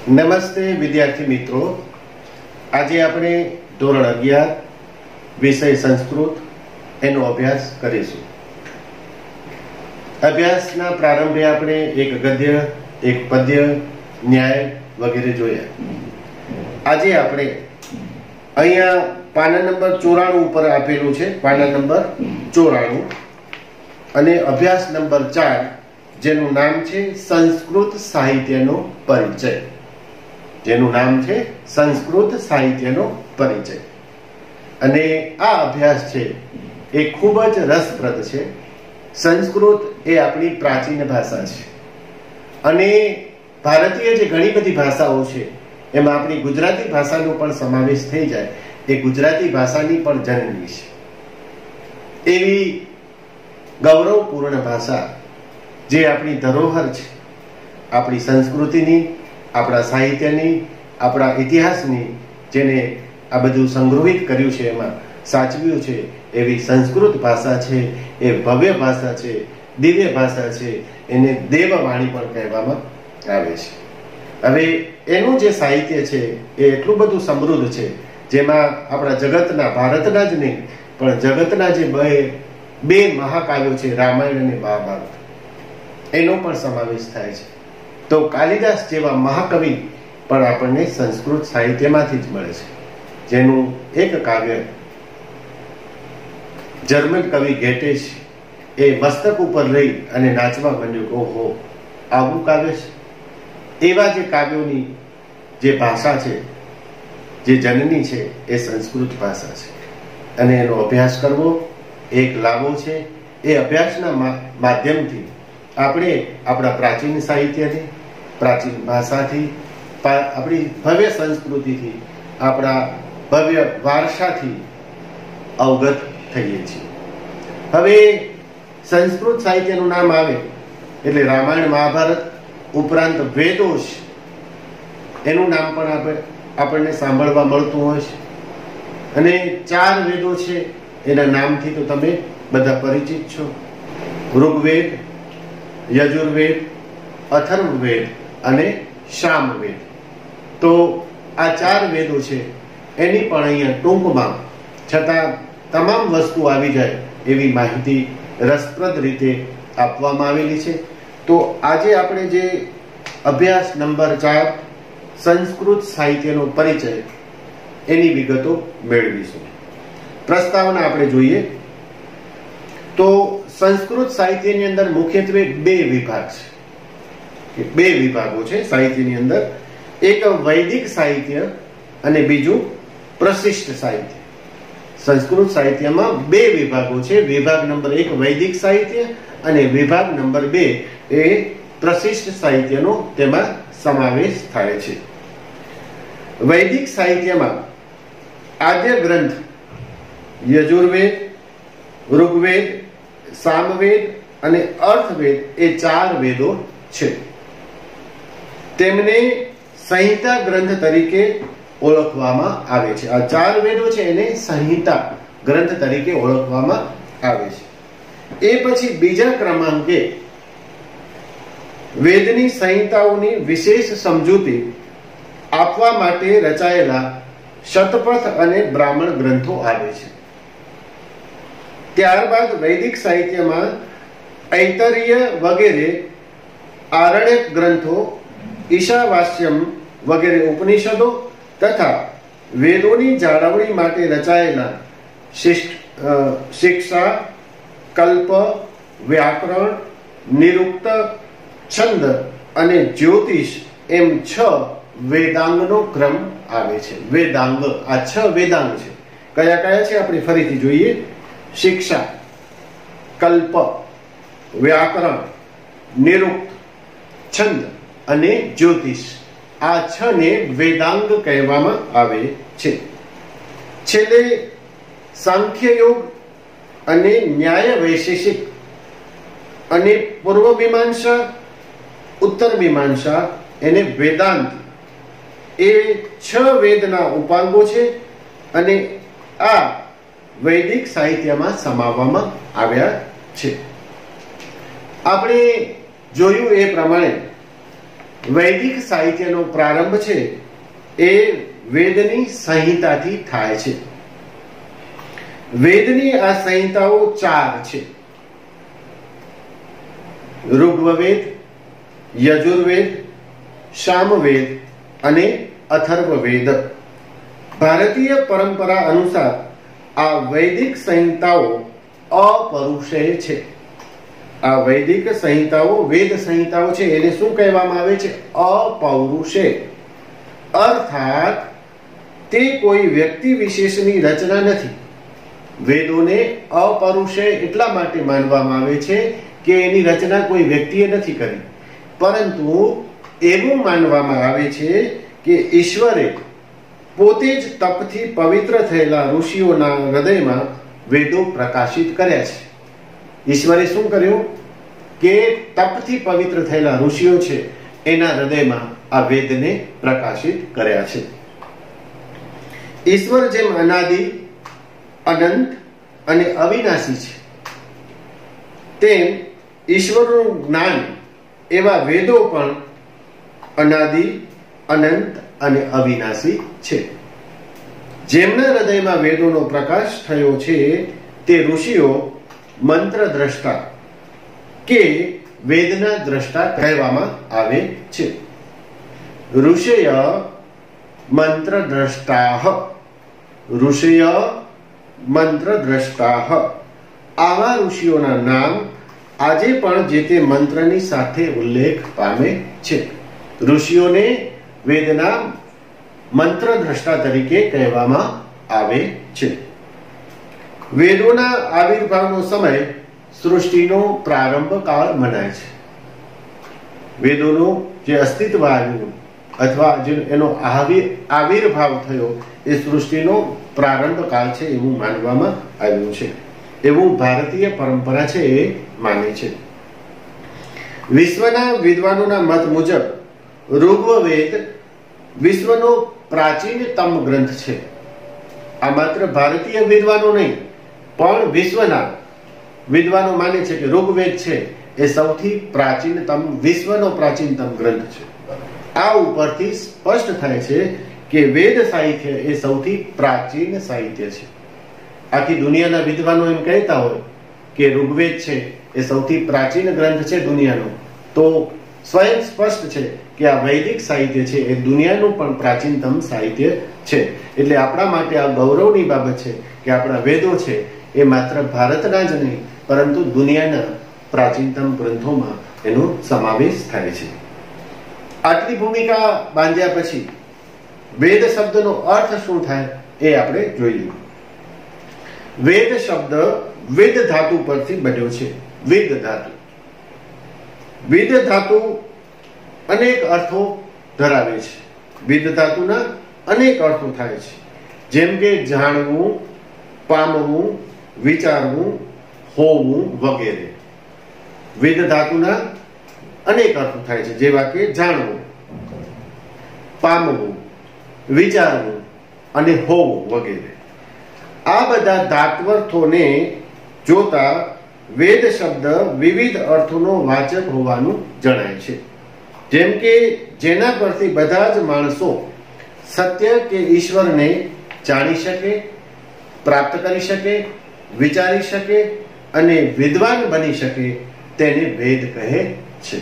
નમસ્તે વિદ્યાર્થી મિત્રો, આજે આપણે ધોરણ 11 વિષય સંસ્કૃત એનો અભ્યાસ કરીશું. અભ્યાસના પ્રારંભે આપણે એક ગદ્ય, એક પદ્ય, ન્યાય વગેરે જોયા. આજે આપણે અહીંયા પાના નંબર 94 ઉપર આપેલું છે, પાના નંબર 94 અને અભ્યાસ નંબર 4, જેનું નામ છે સંસ્કૃત સાહિત્યનો પરિચય. જેનું નામ છે સંસ્કૃત સાહિત્યનો પરિચય. અને આ અભ્યાસ છે એ ખૂબ જ રસપ્રદ છે. સંસ્કૃત એ આપણી પ્રાચીન ભાષા છે અને ભારતીય જે ઘણી બધી ભાષાઓ છે એમાં આપણી ગુજરાતી ભાષાનો પણ સમાવેશ થઈ જાય. એ ગુજરાતી ભાષાની પણ જનની છે. એવી ગૌરવપૂર્ણ ભાષા જે આપણી ધરોહર છે, આપણી સંસ્કૃતિની, આપણા સાહિત્યની, આપણા ઇતિહાસની, જેને આ બધું સંગ્રહિત કર્યું છે, એમાં સાચવ્યું છે, એવી સંસ્કૃત ભાષા છે. એ ભવ્ય ભાષા છે, દિવ્ય ભાષા છે. એને દેવવાણી પણ કહેવામાં આવે છે. હવે એનું જે સાહિત્ય છે એ એટલું બધું સમૃદ્ધ છે, જેમાં આપણા જગતના, ભારતના જ નહીં પણ જગતના જે બે મહાકાવ્યો છે, રામાયણ અને મહાભારત, એનો પણ સમાવેશ થાય છે. તો કાલિદાસ જેવા મહાકવિ પણ આપણને સંસ્કૃત સાહિત્યમાંથી જ મળે છે. જેનું એક કાવ્ય જર્મન કવિ ગેટે એ મસ્તક ઉપર લઈ અને નાચવા માંડ્યું. ઓહો, આવું કાવ્ય છે! એવા જે કાવ્યોની જે ભાષા છે, જે જનની છે, એ સંસ્કૃત ભાષા છે. અને એનો અભ્યાસ કરવો એક લાવો છે. એ અભ્યાસના માધ્યમથી આપણે આપણા પ્રાચીન સાહિત્યથી, પ્રાચીન ભાષાથી, આપણી ભવ્ય સંસ્કૃતિથી, આપણા ભવ્ય વારસાથી અવગત થઈએ છીએ. હવે સંસ્કૃત સાહિત્યનું નામ આવે એટલે રામાયણ, મહાભારત ઉપરાંત વેદો છે, એનું નામ પણ આપણને સાંભળવા મળતું હોય છે. અને 4 વેદો છે, એના નામથી તો તમે બધા પરિચિત છો: ઋગ્વેદ, યજુર્વેદ, અથર્વવેદ અને સામવેદ. તો આ 4 વેદો છે, એની પણ અહીંયા ટૂંકમાં છતાં તમામ વસ્તુ આવી જાય એવી માહિતી રસપ્રદ રીતે આપવામાં આવેલી છે. તો આજે આપણે જે અભ્યાસ નંબર 4 સંસ્કૃત સાહિત્યનો પરિચય, એની વિગતો મેળવીશું. પ્રસ્તાવના આપણે જોઈએ તો સંસ્કૃત સાહિત્યની અંદર મુખ્યત્વે 2 વિભાગ છે. 2 વિભાગો છે સાહિત્યની અંદર. એક વૈદિક સાહિત્ય અને બીજું પ્રશિષ્ટ સાહિત્ય. સંસ્કૃત સાહિત્યમાં 2 વિભાગો છે. વિભાગ નંબર 1 વૈદિક સાહિત્ય અને વિભાગ નંબર 2 એ પ્રશિષ્ટ સાહિત્યનો તેમાં સમાવેશ થાય છે. વૈદિક સાહિત્યમાં આદ્ય ગ્રંથ યજુર્વેદ, ઋગ્વેદ, સામવેદ અને અર્થવેદ એ 4 વેદો છે. તેમને સંહિતા ગ્રંથ તરીકે ઓળખવામાં આવે છે. આ 4 વેદો છે એને સંહિતા ગ્રંથ તરીકે ઓળખવામાં આવે છે. એ પછી બીજા ક્રમાંકે વેદની સંહિતાઓની વિશેષ સમજૂતી આપવા માટે રચાયેલા શતપથ અને બ્રાહ્મણ ગ્રંથો આવે છે. ત્યારબાદ વૈદિક સાહિત્યમાં ઐતરેય વગેરે આરણ્યક ગ્રંથો, ઈશાવાસ્યમ વગેરે ઉપનિષદો તથા વેદોની જાળવણી માટે રચાયેલા શિક્ષા, કલ્પ, વ્યાકરણ, નિરુક્ત, છંદ અને જ્યોતિષ એમ 6 વેદાંગનો ક્રમ આવે છે. વેદાંગ, આ 6 વેદાંગ છે. કયા કયા છે આપણે ફરીથી જોઈએ: શિક્ષા, કલ્પ, વ્યાકરણ, નિરુક્ત, છંદ અને જ્યોતિષ. આ 6 ને વેદાંગ કહેવામાં આવે છે. છેલ્લે સાંખ્ય યોગ અને ન્યાય વૈશેષિક અને પૂર્વ મીમાંસા, ઉત્તર મીમાંસા, એને વેદાંત, એ 6 વેદના ઉપાંગો છે અને આ વૈદિક સાહિત્યમાં સમાવવામાં આવ્યા છે. આપણે જોયું એ પ્રમાણે વૈદિક સાહિત્યનો પ્રારંભ છે એ વેદની સંહિતાથી થાય છે. વેદની આ સંહિતાઓ 4 છે: ઋગ્વેદ, યજુર્વેદ, સામવેદ અને અથર્વવેદ. ભારતીય પરંપરા અનુસાર આ વૈદિક સંહિતાઓ અપૌરુષેય છે. આ વૈદિક સંહિતાઓ, વેદ સંહિતાઓ છે, એને શું કહેવામાં આવે છે? અપૌરુષેય. અર્થાત તે કોઈ વ્યક્તિ વિશેષની રચના નથી. વેદોને અપૌરુષેય એટલા માટે માનવામાં આવે છે કે એની રચના કોઈ વ્યક્તિએ નથી કરી, પરંતુ એવું માનવામાં આવે છે કે ઈશ્વરે પોતે જ તપથી પવિત્ર થયેલા ઋષિઓના હૃદયમાં વેદો પ્રકાશિત કર્યા છે. ઈશ્વરે શું કર્યું કે તપથી પવિત્ર થયેલા ઋષિઓ છે એના હૃદયમાં આ વેદને પ્રકાશિત કર્યા છે. ઈશ્વર જેમ અનાદિ, અનંત અને અવિનાશી છે, તેમ ઈશ્વરનું જ્ઞાન એવા વેદો પણ અનાદિ, અનંત અને અવિનાશી છે. જેમના હૃદયમાં વેદોનો પ્રકાશ થયો છે તે ઋષિઓ મંત્ર દ્રષ્ટા કે વેદના દ્રષ્ટા કહેવામાં આવે છે. ઋષય મંત્ર દ્રષ્ટાઃ, ઋષય મંત્ર દ્રષ્ટાઃ. આવા ઋષિઓના નામ આજે પણ જે તે મંત્રની સાથે ઉલ્લેખ પામે છે. ઋષિઓને વેદના મંત્ર દ્રષ્ટા તરીકે કહેવામાં આવે છે. વેદોના આવિર્ભાવનો સમય સૃષ્ટિનો પ્રારંભ કાળ મનાય છે. વેદોનું જે અસ્તિત્વ આવ્યું અથવા એનો આવિર્ભાવ થયો એ સૃષ્ટિનો પ્રારંભ કાળ છે એવું માનવામાં આવ્યું છે, એવું ભારતીય પરંપરા છે એ માને છે. વિશ્વના વિદ્વાનોના મત મુજબ ઋગ્વેદ વિશ્વનો પ્રાચીનતમ ગ્રંથ છે. આ માત્ર ભારતીય વિદ્વાનો નહીં, પણ વિશ્વના વિદ્વાનો માને છે કે ઋગ્વેદ છે એ સૌથી પ્રાચીનતમ, વિશ્વનો પ્રાચીનતમ ગ્રંથ છે. આ ઉપરથી સ્પષ્ટ થાય છે કે વેદ સાહિત્ય એ સૌથી પ્રાચીન સાહિત્ય છે. આખી દુનિયાના વિદ્વાનો એમ કહેતા હોય કે ઋગ્વેદ છે એ સૌથી પ્રાચીન ગ્રંથ છે દુનિયાનો, તો સ્વયં સ્પષ્ટ છે કે આ વૈદિક સાહિત્ય છે એ દુનિયાનું પણ પ્રાચીનતમ સાહિત્ય છે. એટલે આપણા માટે આ ગૌરવની બાબત છે કે આપણા વેદો છે એ માત્ર ભારતના જ નહીં પરંતુ દુનિયાના પ્રાચીનતમ ગ્રંથોમાં એનો સમાવેશ થાય છે. આટલી ભૂમિકા બાંધ્યા પછી વેદ શબ્દનો અર્થ શું થાય એ આપણે જોઈએ. વેદ શબ્દ વેદ ધાતુ પરથી બન્યો છે. વેદ ધાતુ, વેદ ધાતુ અનેક અર્થો ધરાવે છે. વેદ ધાતુના અનેક અર્થો થાય છે, જેમ કે જાણવું, પામવું, વિચારવું, હોવું વગેરે. વેદ ધાતુના અનેક અર્થો થાય છે, જેવા કે જાણવું, પામવું, વિચારવું અને હોવું વગેરે. આ બધા ધાત્વર્થોને જોતા વેદ શબ્દ વિવિધ અર્થોનો વાચક હોવાનું જણાય છે. જેમ કે જેના પરથી બધા જ માણસો સત્ય કે ઈશ્વરને જાણી શકે, પ્રાપ્ત કરી શકે, વિચારી શકે અને વિદ્વાન બની શકે તેને વેદ કહે છે.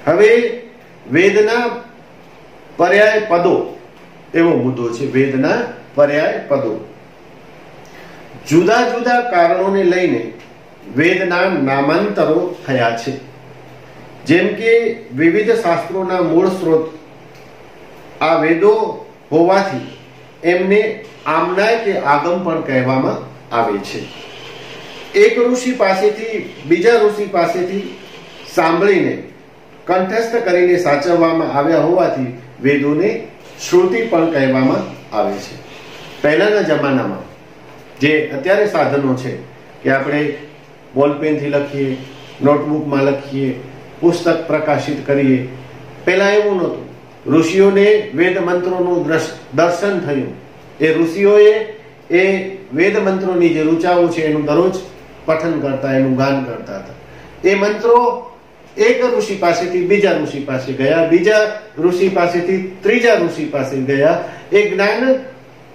હવે વેદના પર્યાય પદો એવો મુદ્દો છે. વેદના પર્યાય પદો જુદા જુદા કારણોને લઈને વેદના નામાંતરો થયા છે. જેમ કે વિવિધ શાસ્ત્રોના મૂળ સ્ત્રોત આ વેદો હોવાથી એમને આમનાય કે આગમ પણ કહેવામાં આવે છે. એક ઋષિ પાસેથી બીજા ઋષિ પાસેથી સાંભળીને કંઠસ્થ કરીને સાચવવામાં આવ્યા હોવાથી વેદોને શ્રુતિ પણ કહેવામાં આવે છે. પહેલાના જમાનામાં જે અત્યારે સાધનો છે કે આપણે બોલપેનથી લખીએ, નોટબુકમાં લખીએ, પુસ્તક પ્રકાશિત કરીએ, પહેલા એવું નહોતું. ઋષિઓને વેદ મંત્રોનું દર્શન થયું. એ ઋષિઓએ એ વેદ મંત્રોની જે ઋચાઓ છે એનું દરરોજ પઠન કરતા, એનું ગાન કરતા હતા. એ મંત્રો એક ઋષિ પાસેથી બીજા ઋષિ પાસે ગયા, બીજા ઋષિ પાસેથી ત્રીજા ઋષિ પાસે ગયા. એ જ્ઞાન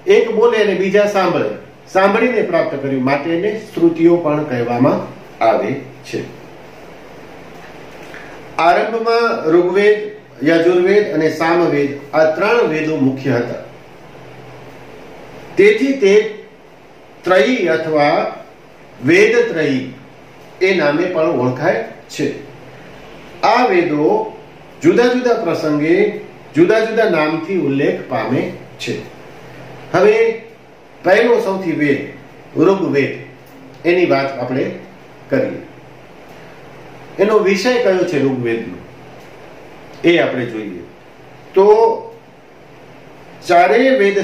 એક બોલે અને બીજા સાંભળે, સાંભળીને પ્રાપ્ત કર્યું, માટે એને શ્રુતિઓ પણ કહેવામાં આવે છે. આરંભમાં ઋગ્વેદ, યજુર્વેદ અને સામવેદ આ 3 વેદો મુખ્ય હતા. તેથી તે ત્રયી અથવા વેદ ત્રયી એ નામે પણ ઓળખાય છે. આ વેદો જુદા જુદા પ્રસંગે જુદા જુદા નામથી ઉલ્લેખ પામે છે. હવે પહેલો સૌથી વેદ ઋગ્વેદ, એની વાત આપણે કરીએ. એનો વિષય કયો છે ઋગ્વેદનો એ આપણે જોઈએ તો ચારેય વેદ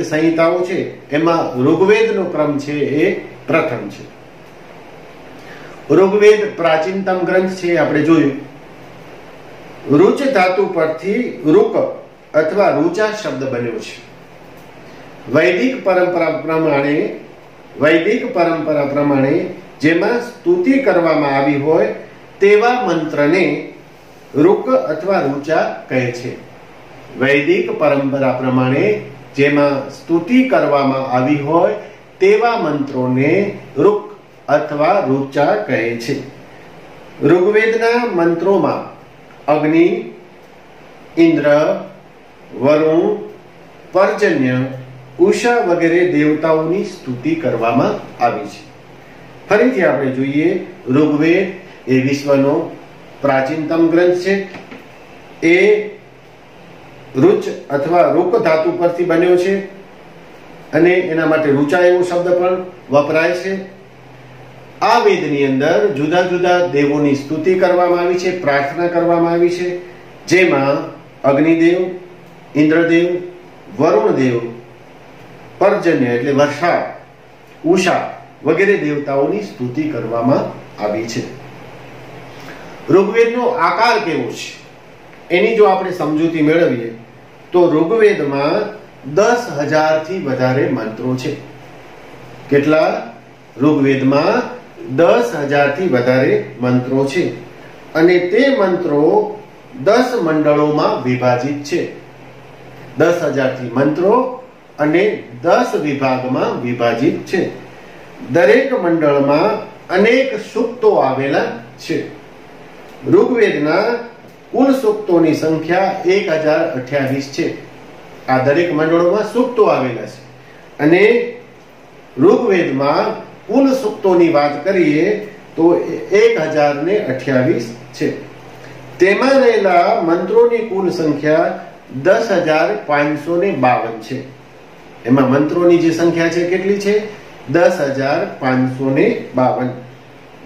સંહિતાઓ છે એમાં ઋગ્વેદનો ક્રમ છે એ પ્રથમ છે. ઋગ્વેદ પ્રાચીનતમ ગ્રંથ છે, આપણે જોયું. રુચ ધાતુ પરથી રુક અથવા રુચા શબ્દ બન્યો છે. વૈદિક પરંપરા પ્રમાણે જેમાં સ્તુતિ કરવામાં આવી હોય તેવા મંત્રને રુક અથવા રુચા કહે છે. વૈદિક પરંપરા પ્રમાણે જેમાં સ્તુતિ કરવામાં આવી હોય તેવા મંત્રોને રુક અથવા રુચા કહે છે. ઋગ્વેદના મંત્રોમાં અગ્નિ, ઇન્દ્ર, વરુણ, પર્જન્ય, ઉષા વગેરે દેવતાઓની સ્તુતિ કરવામાં આવી છે. ફરીથી આપણે જોઈએ, ઋગ્વેદ એ વિશ્વનો પ્રાચીનતમ ગ્રંથ છે. એ રુચ અથવા રૂક ધાતુ પરથી બન્યો છે અને એના માટે રુચા એવો શબ્દ પણ વપરાય છે. આ વેદની અંદર જુદા જુદા દેવોની સ્તુતિ કરવામાં આવી છે, પ્રાર્થના કરવામાં આવી છે, જેમાં અગ્નિદેવ, ઇન્દ્રદેવ, વરુણદેવ, પર્જન્ય એટલે વર્ષા, ઉષા વગેરે દેવતાઓની સ્તુતિ કરવામાં આવી છે. ઋગ્વેદનો આકાર કેવો છે એની જો આપણે સમજૂતી મેળવીએ તો ઋગ્વેદમાં 10,000 થી વધારે મંત્રો છે. કેટલા? ઋગ્વેદમાં 10,000 થી વધારે મંત્રો છે અને તે મંત્રો 10 મંડળોમાં વિભાજિત છે. 10,000 થી મંત્રો અને 10 વિભાગમાં વિભાજિત છે. દરેક મંડળમાં અનેક સૂક્તો આવેલા છે. ઋગ્વેદના કુલ સૂક્તોની સંખ્યા 1028 છે. આ દરેક મંડળોમાં સૂક્તો આવેલા છે અને ઋગ્વેદમાં કુલ સૂક્તોની વાત કરીએ તો 1028 છે. તેમાં રહેલા મંત્રોની કુલ સંખ્યા 10,552 છે. એમાં મંત્રોની જે સંખ્યા છે કેટલી છે? 10,552.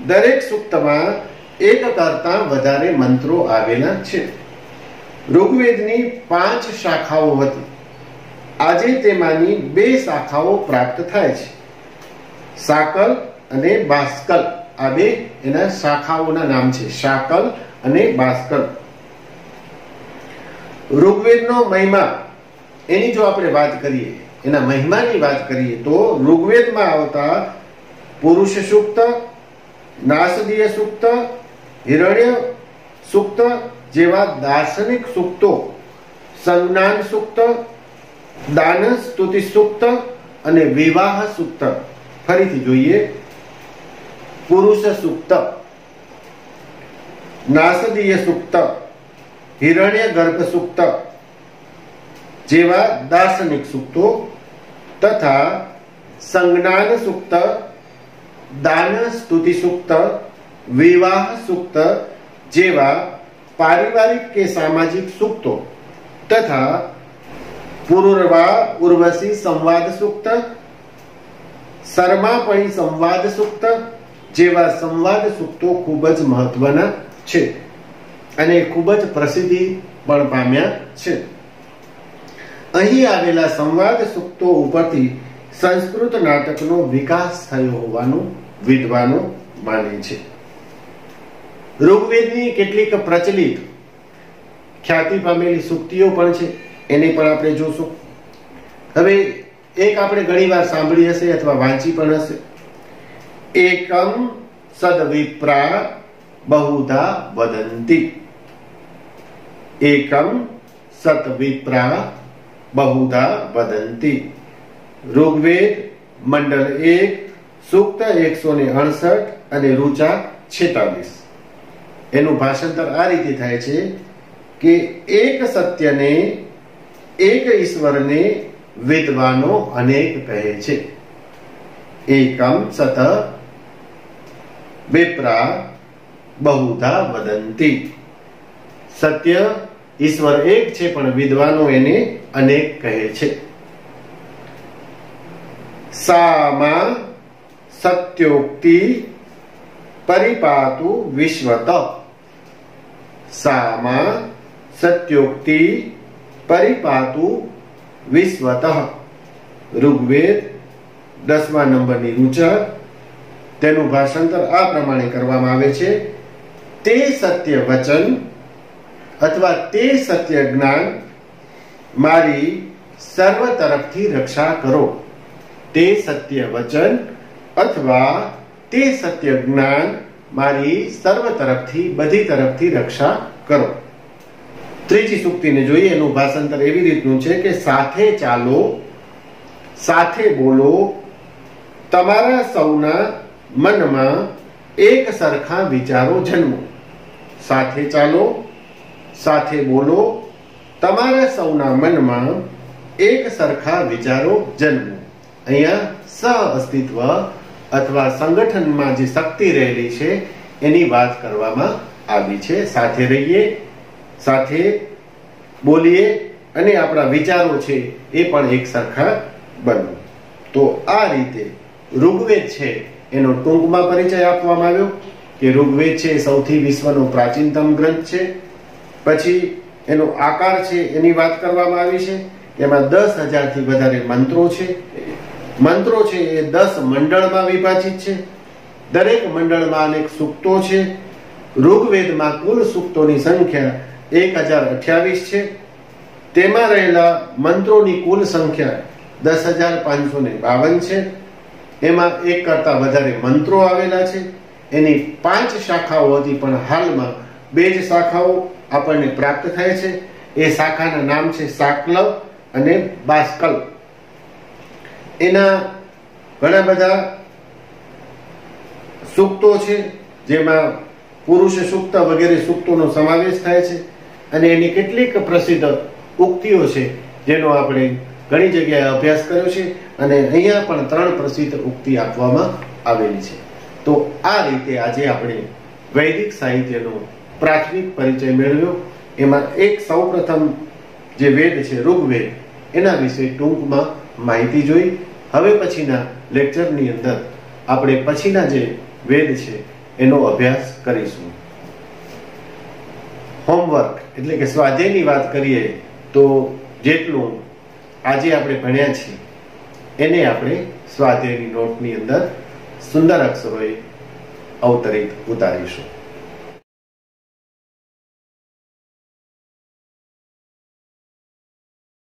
દરેક સૂક્તમાં એક કરતા વધારે મંત્રો આવેલા છે. ઋગ્વેદની 5 શાખાઓ હતી. આજે તેમાંની 2 શાખાઓ પ્રાપ્ત થાય છે. શાકલ અને બાષ્કલ, આ બે એના શાખાઓના નામ છે. શાકલ અને બાષ્કલ. ઋગ્વેદનો મહિમા, એની જો આપણે વાત કરીએ, એના મહિમાની વાત કરીએ તો ઋગ્વેદમાં આવતા પુરુષ સૂક્ત, નાસદીય સૂક્ત, હિરણ્ય સૂક્ત જેવા દાર્શનિક સૂક્તો, સંજ્ઞાન સૂક્ત, દાન સ્તુતિ સૂક્ત અને વિવાહ સૂક્ત. ફરીથી જોઈએ, પુરુષ સૂક્ત, નાસદીય સૂક્ત, હિરણ્ય ગર્ભ સૂક્ત જેવા દાર્શનિક સૂક્તો તથા સંજ્ઞાન સૂક્ત, દાન સ્તુતિ સૂક્ત, વિવાહ સૂક્ત જેવા પારિવારિક કે સામાજિક સૂક્તો તથા પૂર્વા ઉર્વશી સંવાદ સૂક્ત, શર્માપણી સંવાદ સૂક્ત જેવા સંવાદ સૂક્તો ખૂબ જ મહત્વના છે અને ખૂબ જ પ્રસિદ્ધિ પણ પામ્યા છે. અહીં આવેલા સંવાદ સૂક્તો ઉપરથી સંસ્કૃત નાટકનો વિકાસ થયો હોવાનું વિદ્વાનો માને છે. ઋગ્વેદની કેટલીક પ્રચલિત ખ્યાતિ પામેલી સૂક્તિઓ પણ છે, એને પણ આપણે જોશું. હવે એક આપણે ઘણી વાર સાંભળી હશે અથવા વાંચી પણ હશે. એકમ सद्विप्रा बहुधा वदन्ति। एकम सद्विप्रा बहुधा वदन्ति। ऋग्वेद मंडल 1 सूक्त 168 અને ઋચા 46। એનું ભાષાંતર આ રીતે થાય છે કે એક સત્યને, એક ઈશ્વરને વિદ્વાનો અનેક કહે છે। એકમ સત વિપ્રા બહુધા વદંતિ। સત્ય ઈશ્વર એક છે પણ વિદ્વાનો એને અનેક કહે છે। સામા સત્યોક્તિ પરિપાતુ વિશ્વત। સામા સત્યોક્તિ પરિપાતુ વિશ્વત। ઋગ્વેદ 10મા નંબરની ઋચા। તેનું ભાષાંતર આ પ્રમાણે કરવામાં આવે છે, તે સત્ય વચન અથવા તે સત્ય જ્ઞાન મારી સર્વ તરફથી રક્ષા કરો। તે સત્ય વચન અથવા તે સત્ય જ્ઞાન મારી સર્વ તરફથી, બધી તરફથી રક્ષા કરો। ત્રીજી સૂક્તિને જોઈએ। એનું ભાષાંતર એવી રીતનું છે કે સાથે ચાલો, સાથે બોલો, તમારા સૌના મનમાં એક સરખા વિચારો જન્મો। સાથે ચાલો, સાથે બોલો, તમારા સૌના મનમાં એક સરખા વિચારો જન્મો। અહીંયા સહ અસ્તિત્વ અથવા સંગઠનમાં જે શક્તિ રહેલી છે એની વાત કરવામાં આવી છે। સાથે રહીએ, સાથે બોલીએ અને આપણા વિચારો છે એ પણ એક સરખા બનવું। તો આ રીતે ઋગ્વેદ છે એનો ટૂંકમાં પરિચય આપવામાં આવ્યો કે ઋગ્વેદ છે સૌથી વિશ્વનો પ્રાચીનતમ ગ્રંથ છે। પછી એનો આકાર છે એની વાત કરવામાં આવી છે। એમાં 10,000 થી વધારે મંત્રો છે। મંત્રો છે એ 10 મંડળમાં વિભાજિત છે। દરેક મંડળમાં અનેક સૂક્તો છે। ઋગ્વેદમાં કુલ સૂક્તોની સંખ્યા 1028 છે। તેમાં રહેલા મંત્રોની કુલ સંખ્યા 10,552 છે। એમાં એક કરતા વધારે મંત્રો આવેલા છે। એની 5 શાખાઓ હતી પણ હાલમાં 2 જ શાખાઓ આપણને પ્રાપ્ત થાય છે। એ શાખાના નામ છે સાકલવ અને બાસ્કલ। એના ઘણા બધા સૂક્તો છે જેમાં પુરુષ સૂક્ત વગેરે સૂક્તોનો સમાવેશ થાય છે અને એની કેટલીક પ્રસિદ્ધ ઉક્તિઓ છે જેનો આપણે ઘણી જગ્યાએ અભ્યાસ કર્યો છે અને અહીંયા પણ 3 પ્રસિદ્ધ ઉક્તિ આપવામાં આવેલી છે। તો આ રીતે આજે આપણે વૈદિક સાહિત્યનો પ્રાથમિક પરિચય મેળવ્યો। એમાં એક સૌપ્રથમ જે વેદ છે ઋગ્વેદ એના વિશે ટૂંકમાં માહિતી જોઈ। હવે પછીના લેક્ચરની અંદર આપણે પછીના જે વેદ છે એનો અભ્યાસ કરીશું। હોમવર્ક એટલે કે સ્વાધ્યાયની વાત કરીએ તો જેટલું આજે આપણે ભણ્યા છીએ એને આપણે સ્વાધ્યાયની નોટની અંદર સુંદર અક્ષરોએ અવતરિત ઉતારીશું।